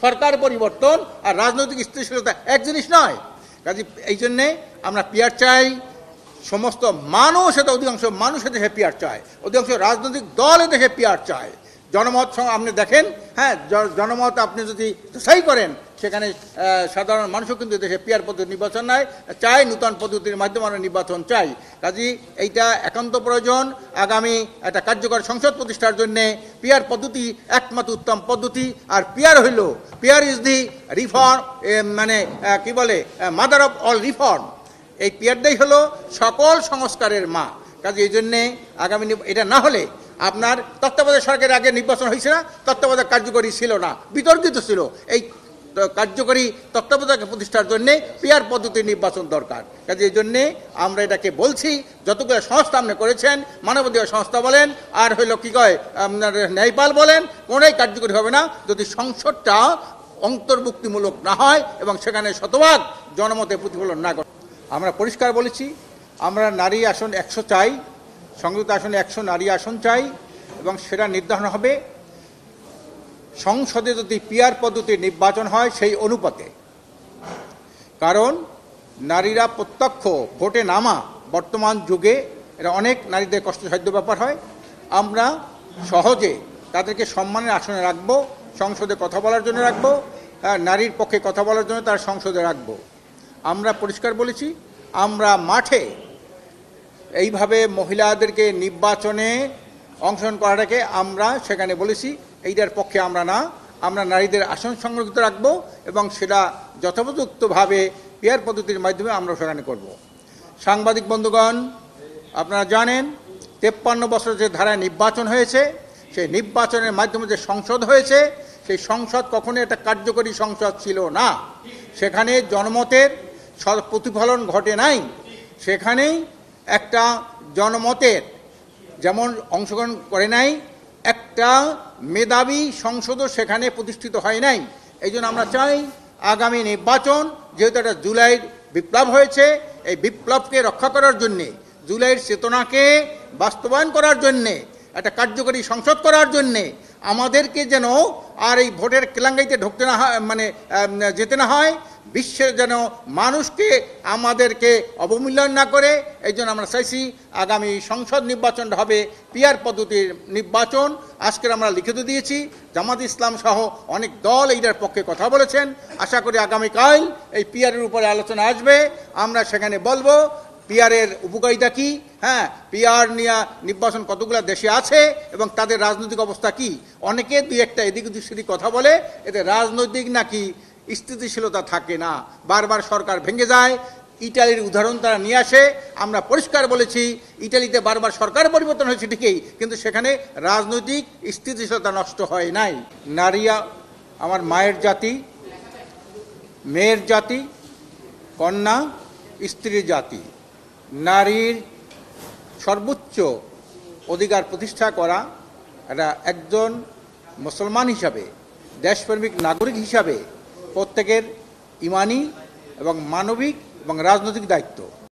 সরকার পরিবর্তন আর রাজনৈতিক স্থিতিশীলতা এক জিনিস নয়। কাজে এই জন্যে আমরা পিয়ার চাই, সমস্ত মানুষ, এটা অধিকাংশ মানুষ দেশে পিয়ার চায়, অধিকাংশ রাজনৈতিক দল দেশে পিয়ার চায়। জনমত আপনি দেখেন, হ্যাঁ, জনমত আপনি যদি যাচাই করেন, সেখানে সাধারণ মানুষও কিন্তু দেশে পিয়ার পদ্ধতি নির্বাচন নয় চাই, নূতন পদ্ধতির মাধ্যমে আমরা নির্বাচন চাই। কাজেই এইটা একান্ত প্রয়োজন। আগামী একটা কার্যকর সংসদ প্রতিষ্ঠার জন্যে পিয়ার পদ্ধতি একমাত্র উত্তম পদ্ধতি। আর পিয়ার হইল, পিয়ার ইজ দি রিফর্ম, মানে কি বলে, মাদার অফ অল রিফর্ম। এই পিয়ারটাই হলো সকল সংস্কারের মা। কাজে এই জন্যে আগামী এটা না হলে, আপনার তত্ত্বাবধায়ক সরকারের আগে নির্বাচন হয়েছে না, তত্ত্বাবধায়ক কার্যকরী ছিল না, বিতর্কিত ছিল। এই কার্যকরী তত্ত্বাবধায়ক প্রতিষ্ঠার জন্যে পিয়ার পদ্ধতির নির্বাচন দরকার। কাজে এই জন্যে আমরা এটাকে বলছি, যতগুলো সংস্থা আপনি করেছেন, মানবাধিকার সংস্থা বলেন আর হইলো কি কয় আপনার ন্যায়পাল বলেন, কোনোই কার্যকরী হবে না যদি সংসদটা অন্তর্ভুক্তিমূলক না হয় এবং সেখানে শতভাগ জনমতে প্রতিফলন না করে। আমরা পরিষ্কার বলেছি, আমরা নারী আসন 100 চাই, সংযুক্ত আসনে 100 নারী আসন চাই, এবং সেটা নির্ধারণ হবে সংসদে যদি পিয়ার পদ্ধতির নির্বাচন হয় সেই অনুপাতে। কারণ নারীরা প্রত্যক্ষ ভোটে নামা বর্তমান যুগে এটা অনেক নারীদের কষ্টসাধ্য ব্যাপার হয়। আমরা সহজে তাদেরকে সম্মানের আসনে রাখবো, সংসদে কথা বলার জন্য রাখবো, নারীর পক্ষে কথা বলার জন্য তার সংসদে রাখবো। আমরা পরিষ্কার বলেছি, আমরা মাঠে এইভাবে মহিলাদেরকে নির্বাচনে অংশগ্রহণ করাটাকে আমরা সেখানে বলেছি এইটার পক্ষে আমরা না, আমরা নারীদের আসন সংরক্ষিত রাখবো এবং সেটা যথোপযুক্তভাবে পিয়ার পদ্ধতির মাধ্যমে আমরা সেখানে করব। সাংবাদিক বন্ধুগণ, আপনারা জানেন 53 বছর যে ধারায় নির্বাচন হয়েছে, সেই নির্বাচনের মাধ্যমে যে সংসদ হয়েছে, সেই সংসদ কখনোই একটা কার্যকরী সংসদ ছিল না। সেখানে জনমতের প্রতিফলন ঘটে নাই। সেখানেই একটা জনমতের যেমন অংশগ্রহণ করে নাই, একটা মেধাবী সংসদও সেখানে প্রতিষ্ঠিত হয় নাই। এই জন্য আমরা চাই আগামী নির্বাচন, যেহেতু একটা জুলাইয়ের বিপ্লব হয়েছে, এই বিপ্লবকে রক্ষা করার জন্যে, জুলাইয়ের চেতনাকে বাস্তবায়ন করার জন্যে, একটা কার্যকরী সংসদ করার জন্যে আমাদেরকে যেন আর এই ভোটের কেলাঙ্গাইতে ঢুকতে না হয়, মানে যেতে না হয়, বিশ্বের যেন মানুষকে আমাদেরকে অবমূল্যায়ন না করে। এই জন্য আমরা চাইছি আগামী সংসদ নির্বাচনটা হবে পিয়ার পদ্ধতির নির্বাচন। আজকের আমরা লিখিত দিয়েছি, জামাত ইসলাম সহ অনেক দল এইটার পক্ষে কথা বলেছেন। আশা করি আগামীকাল এই পিয়ারের উপরে আলোচনা আসবে, আমরা সেখানে বলবো পিয়ারের উপকারিতা কী, হ্যাঁ, পিয়ার নিয়ে নির্বাচন কতগুলো দেশে আছে এবং তাদের রাজনৈতিক অবস্থা কি। অনেকে দুই একটা এদিক ওদিক সেদিক কথা বলে, এতে রাজনৈতিক নাকি স্থিতিশীলতা থাকে না, বারবার সরকার ভেঙে যায়। ইটালির উদাহরণ তারা নিয়ে আসে। আমরা পরিষ্কার বলেছি, ইটালিতে বারবার সরকার পরিবর্তন হয়েছে ঠিকই, কিন্তু সেখানে রাজনৈতিক স্থিতিশীলতা নষ্ট হয় নাই। নারীরা আমার মায়ের জাতি, মেয়ের জাতি, কন্যা, স্ত্রীর জাতি। নারীর সর্বোচ্চ অধিকার প্রতিষ্ঠা করা, এটা একজন মুসলমান হিসাবে, দেশপ্রেমিক নাগরিক হিসাবে প্রত্যেকের ইমানি এবং মানবিক এবং রাজনৈতিক দায়িত্ব।